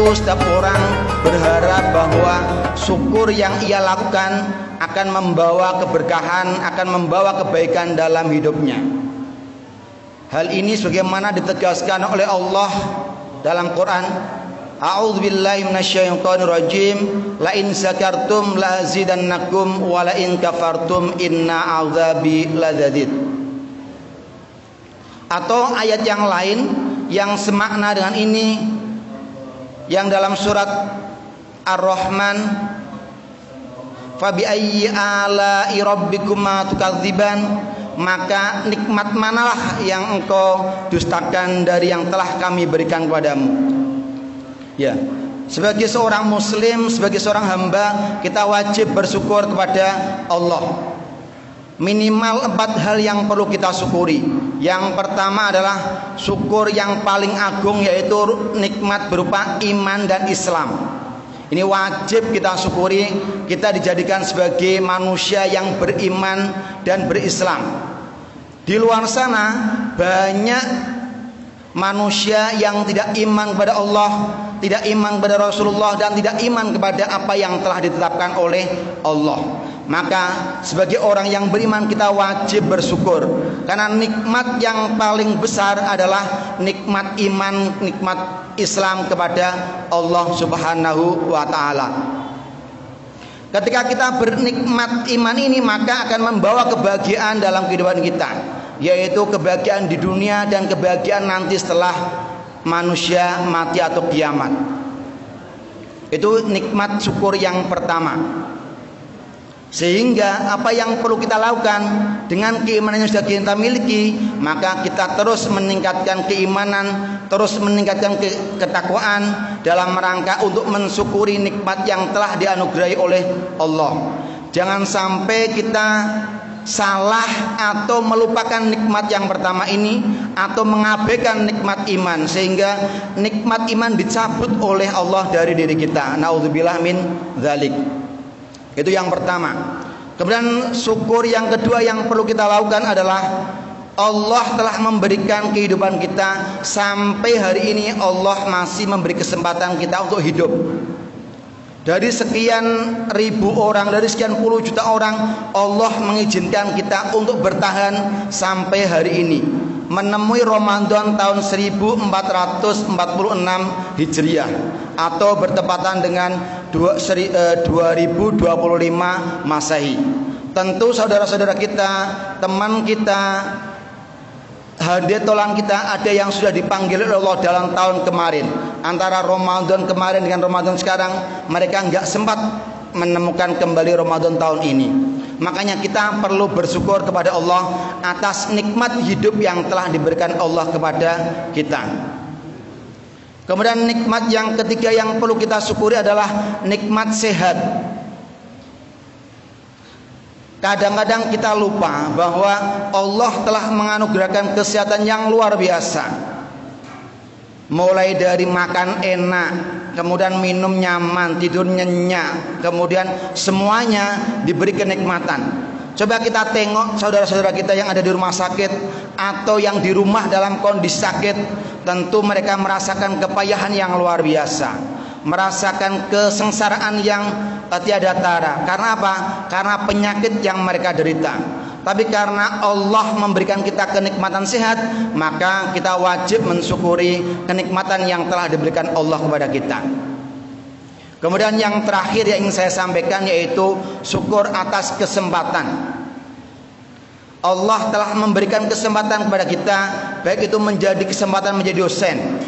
itu setiap orang berharap bahwa syukur yang ia lakukan akan membawa keberkahan, akan membawa kebaikan dalam hidupnya. Hal ini sebagaimana ditegaskan oleh Allah dalam Quran, A'udzubillahi minasyaitonirrajim, la in syakartum la azidannakum wa la in kafartum inna 'adzabi ladzadid. Atau ayat yang lain yang semakna dengan ini yang dalam surat Ar-Rahman, fabi ayyi ala'i rabbikuma tukadziban, maka nikmat manalah yang engkau dustakan dari yang telah kami berikan kepadamu. Ya, sebagai seorang muslim, sebagai seorang hamba, kita wajib bersyukur kepada Allah. Minimal 4 hal yang perlu kita syukuri. Yang pertama adalah syukur yang paling agung, yaitu nikmat berupa iman dan Islam. Ini wajib kita syukuri. Kita dijadikan sebagai manusia yang beriman dan berislam. Di luar sana banyak manusia yang tidak iman kepada Allah, tidak iman kepada Rasulullah, dan tidak iman kepada apa yang telah ditetapkan oleh Allah. Maka sebagai orang yang beriman kita wajib bersyukur, karena nikmat yang paling besar adalah nikmat iman, nikmat Islam kepada Allah Subhanahu wa ta'ala. Ketika kita bernikmat iman ini, maka akan membawa kebahagiaan dalam kehidupan kita, yaitu kebahagiaan di dunia dan kebahagiaan nanti setelah manusia mati atau kiamat. Itu nikmat syukur yang pertama. Sehingga apa yang perlu kita lakukan dengan keimanan yang sudah kita miliki, maka kita terus meningkatkan keimanan, terus meningkatkan ketakwaan dalam rangka untuk mensyukuri nikmat yang telah dianugerahi oleh Allah. Jangan sampai kita salah atau melupakan nikmat yang pertama ini, atau mengabaikan nikmat iman, sehingga nikmat iman dicabut oleh Allah dari diri kita. Naudzubillah min dzalik. Itu yang pertama. Kemudian syukur yang kedua yang perlu kita lakukan adalah Allah telah memberikan kehidupan kita. Sampai hari ini Allah masih memberi kesempatan kita untuk hidup. Dari sekian ribu orang, dari sekian puluh juta orang, Allah mengizinkan kita untuk bertahan sampai hari ini, menemui Ramadan tahun 1446 Hijriah, atau bertepatan dengan 2025 Masehi. Tentu saudara-saudara kita, teman kita, hadetolan kita, ada yang sudah dipanggil oleh Allah dalam tahun kemarin. Antara Ramadan kemarin dengan Ramadan sekarang, mereka nggak sempat menemukan kembali Ramadan tahun ini. Makanya kita perlu bersyukur kepada Allah atas nikmat hidup yang telah diberikan Allah kepada kita. Kemudian nikmat yang ketiga yang perlu kita syukuri adalah nikmat sehat. Kadang-kadang kita lupa bahwa Allah telah menganugerahkan kesehatan yang luar biasa. Mulai dari makan enak, kemudian minum nyaman, tidur nyenyak, kemudian semuanya diberi kenikmatan. Coba kita tengok saudara-saudara kita yang ada di rumah sakit atau yang di rumah dalam kondisi sakit. Tentu mereka merasakan kepayahan yang luar biasa, merasakan kesengsaraan yang tiada tara. Karena apa? Karena penyakit yang mereka derita. Tapi karena Allah memberikan kita kenikmatan sehat, maka kita wajib mensyukuri kenikmatan yang telah diberikan Allah kepada kita. Kemudian yang terakhir yang ingin saya sampaikan, yaitu syukur atas kesempatan. Allah telah memberikan kesempatan kepada kita, baik itu menjadi kesempatan menjadi dosen,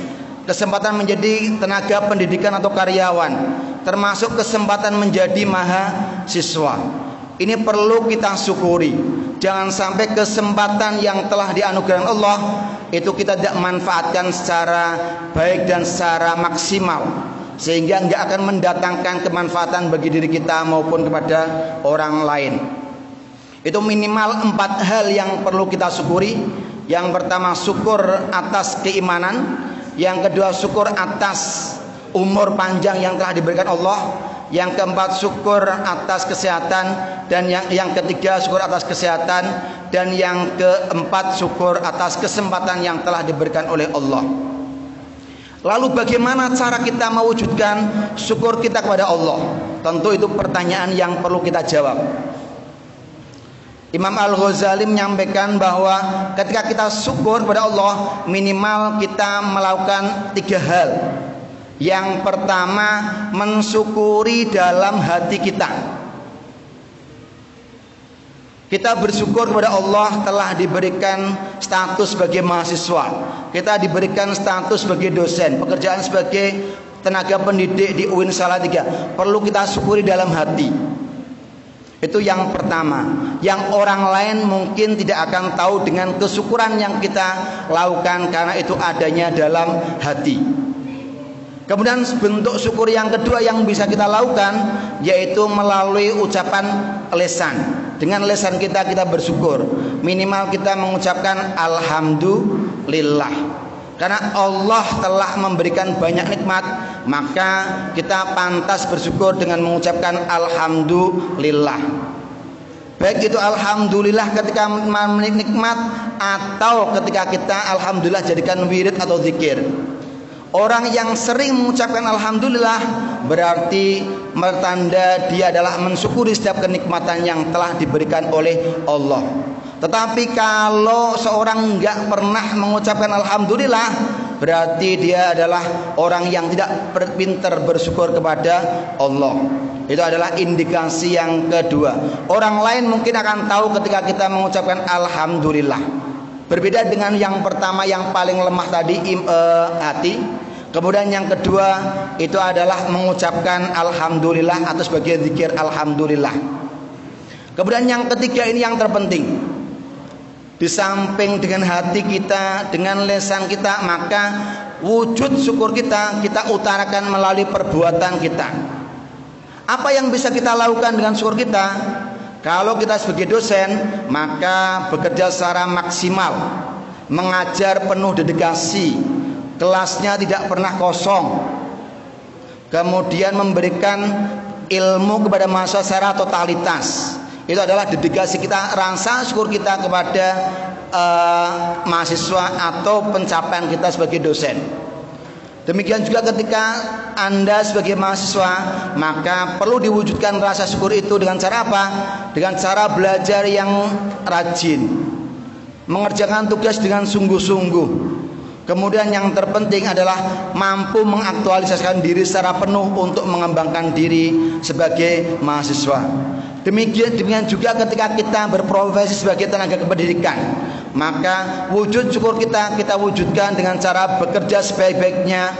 kesempatan menjadi tenaga pendidikan atau karyawan, termasuk kesempatan menjadi mahasiswa. Ini perlu kita syukuri. Jangan sampai kesempatan yang telah dianugerahkan Allah itu kita tidak manfaatkan secara baik dan secara maksimal, sehingga nggak akan mendatangkan kemanfaatan bagi diri kita maupun kepada orang lain. Itu minimal 4 hal yang perlu kita syukuri. Yang pertama, syukur atas keimanan. Yang kedua, syukur atas umur panjang yang telah diberikan Allah. Yang keempat, syukur atas kesehatan. Dan yang ketiga, syukur atas kesehatan. Dan yang keempat, syukur atas kesempatan yang telah diberikan oleh Allah. Lalu bagaimana cara kita mewujudkan syukur kita kepada Allah? Tentu itu pertanyaan yang perlu kita jawab. Imam Al-Ghazali menyampaikan bahwa ketika kita syukur kepada Allah, minimal kita melakukan 3 hal. Yang pertama, mensyukuri dalam hati kita. Kita bersyukur kepada Allah telah diberikan status sebagai mahasiswa, kita diberikan status sebagai dosen, pekerjaan sebagai tenaga pendidik di UIN Salatiga. Perlu kita syukuri dalam hati. Itu yang pertama. Yang orang lain mungkin tidak akan tahu dengan kesyukuran yang kita lakukan, karena itu adanya dalam hati. Kemudian bentuk syukur yang kedua yang bisa kita lakukan yaitu melalui ucapan lisan. Dengan lisan kita bersyukur. Minimal kita mengucapkan alhamdulillah. Karena Allah telah memberikan banyak nikmat, maka kita pantas bersyukur dengan mengucapkan alhamdulillah. Baik itu alhamdulillah ketika menikmat atau ketika kita alhamdulillah jadikan wirid atau zikir. Orang yang sering mengucapkan alhamdulillah berarti pertanda dia adalah mensyukuri setiap kenikmatan yang telah diberikan oleh Allah. Tetapi kalau seorang enggak pernah mengucapkan alhamdulillah, berarti dia adalah orang yang tidak pintar bersyukur kepada Allah. Itu adalah indikasi yang kedua. Orang lain mungkin akan tahu ketika kita mengucapkan alhamdulillah. Berbeda dengan yang pertama yang paling lemah tadi, hati. Kemudian yang kedua itu adalah mengucapkan alhamdulillah atau sebagai zikir alhamdulillah. Kemudian yang ketiga ini yang terpenting. Di samping dengan hati kita, dengan lisan kita, maka wujud syukur kita utarakan melalui perbuatan kita. Apa yang bisa kita lakukan dengan syukur kita? Kalau kita sebagai dosen, maka bekerja secara maksimal, mengajar penuh dedikasi, kelasnya tidak pernah kosong, kemudian memberikan ilmu kepada mahasiswa secara totalitas. Itu adalah dedikasi kita, rasa syukur kita kepada mahasiswa atau pencapaian kita sebagai dosen. Demikian juga ketika Anda sebagai mahasiswa, maka perlu diwujudkan rasa syukur itu dengan cara apa? Dengan cara belajar yang rajin, mengerjakan tugas dengan sungguh-sungguh. Kemudian yang terpenting adalah mampu mengaktualisasikan diri secara penuh untuk mengembangkan diri sebagai mahasiswa. Demikian juga ketika kita berprofesi sebagai tenaga kependidikan, maka wujud syukur kita wujudkan dengan cara bekerja sebaik-baiknya,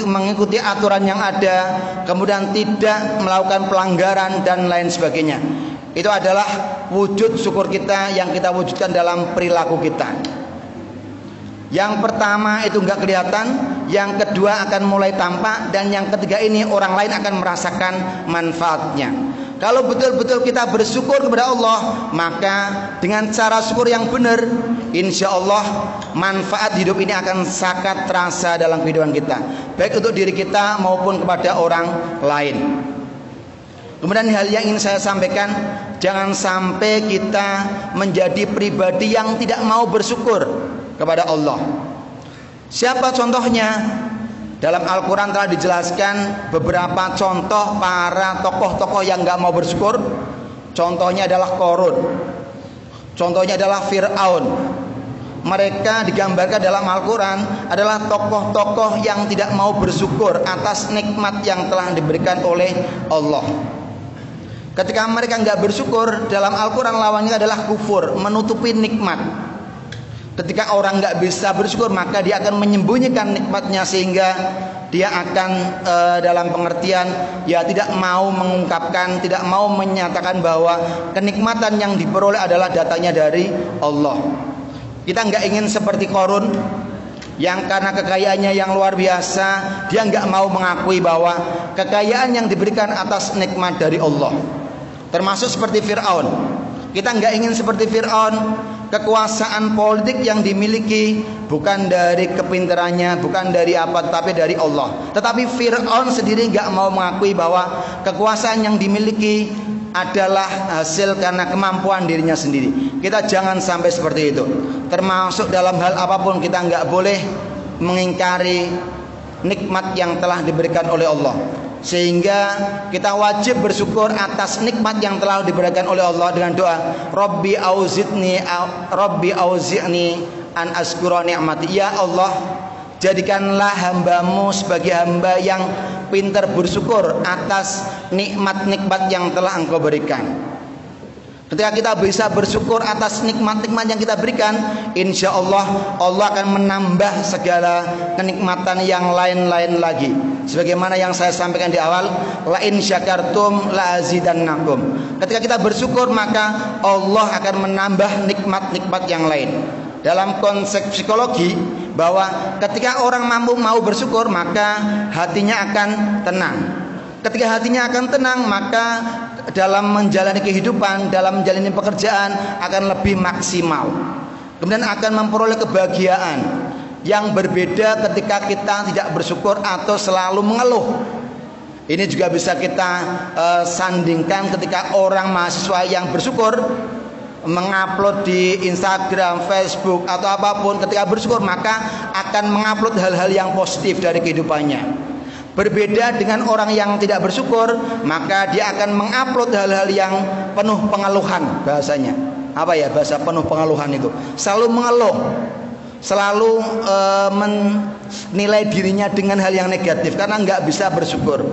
mengikuti aturan yang ada, kemudian tidak melakukan pelanggaran dan lain sebagainya. Itu adalah wujud syukur kita yang kita wujudkan dalam perilaku kita. Yang pertama itu enggak kelihatan, yang kedua akan mulai tampak, dan yang ketiga ini orang lain akan merasakan manfaatnya. Kalau betul-betul kita bersyukur kepada Allah, maka dengan cara syukur yang benar, insya Allah manfaat hidup ini akan sangat terasa dalam kehidupan kita, baik untuk diri kita maupun kepada orang lain. Kemudian hal yang ingin saya sampaikan, jangan sampai kita menjadi pribadi yang tidak mau bersyukur kepada Allah. Siapa contohnya? Dalam Al-Quran telah dijelaskan beberapa contoh para tokoh-tokoh yang gak mau bersyukur. Contohnya adalah Qarun, contohnya adalah Fir'aun. Mereka digambarkan dalam Al-Quran adalah tokoh-tokoh yang tidak mau bersyukur atas nikmat yang telah diberikan oleh Allah. Ketika mereka gak bersyukur, dalam Al-Quran lawannya adalah kufur, menutupi nikmat. Ketika orang nggak bisa bersyukur, maka dia akan menyembunyikan nikmatnya, sehingga dia akan dalam pengertian ya tidak mau mengungkapkan, tidak mau menyatakan bahwa kenikmatan yang diperoleh adalah datanya dari Allah. Kita nggak ingin seperti Qarun yang karena kekayaannya yang luar biasa, dia nggak mau mengakui bahwa kekayaan yang diberikan atas nikmat dari Allah. Termasuk seperti Fir'aun. Kita nggak ingin seperti Fir'aun. Kekuasaan politik yang dimiliki bukan dari kepintarannya, bukan dari apa, tapi dari Allah. Tetapi Fir'aun sendiri nggak mau mengakui bahwa kekuasaan yang dimiliki adalah hasil karena kemampuan dirinya sendiri. Kita jangan sampai seperti itu. Termasuk dalam hal apapun kita nggak boleh mengingkari nikmat yang telah diberikan oleh Allah. Sehingga kita wajib bersyukur atas nikmat yang telah diberikan oleh Allah dengan doa, Rabbi auzi'ni an askura ni'mati. Ya Allah, jadikanlah hambamu sebagai hamba yang pintar bersyukur atas nikmat-nikmat yang telah Engkau berikan. Ketika kita bisa bersyukur atas nikmat-nikmat yang kita berikan, insya Allah Allah akan menambah segala kenikmatan yang lain-lain lagi. Sebagaimana yang saya sampaikan di awal, la in syakartum la azidannakum. Ketika kita bersyukur, maka Allah akan menambah nikmat-nikmat yang lain. Dalam konsep psikologi, bahwa ketika orang mampu mau bersyukur, maka hatinya akan tenang. Ketika hatinya akan tenang, maka dalam menjalani kehidupan, dalam menjalani pekerjaan akan lebih maksimal. Kemudian akan memperoleh kebahagiaan yang berbeda ketika kita tidak bersyukur atau selalu mengeluh. Ini juga bisa kita sandingkan ketika orang mahasiswa yang bersyukur mengupload di Instagram, Facebook atau apapun. Ketika bersyukur, maka akan mengupload hal-hal yang positif dari kehidupannya. Berbeda dengan orang yang tidak bersyukur, maka dia akan mengupload hal-hal yang penuh pengeluhan. Bahasanya apa ya, bahasa penuh pengeluhan itu? Selalu mengeluh, selalu menilai dirinya dengan hal yang negatif karena nggak bisa bersyukur.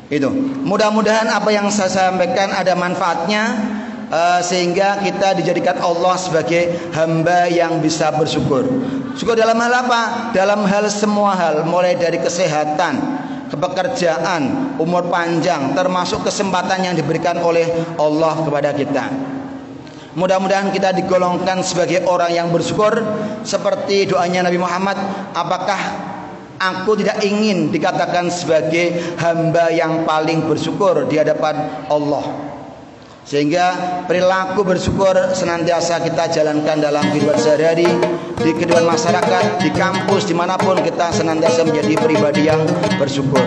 Itu. Mudah-mudahan apa yang saya sampaikan ada manfaatnya, sehingga kita dijadikan Allah sebagai hamba yang bisa bersyukur. Syukur dalam hal apa? Dalam hal semua hal, mulai dari kesehatan, pekerjaan, umur panjang, termasuk kesempatan yang diberikan oleh Allah kepada kita. Mudah-mudahan kita digolongkan sebagai orang yang bersyukur, seperti doanya Nabi Muhammad, apakah aku tidak ingin dikatakan sebagai hamba yang paling bersyukur di hadapan Allah. Sehingga perilaku bersyukur senantiasa kita jalankan dalam kehidupan sehari-hari, di kehidupan masyarakat, di kampus, dimanapun kita senantiasa menjadi pribadi yang bersyukur.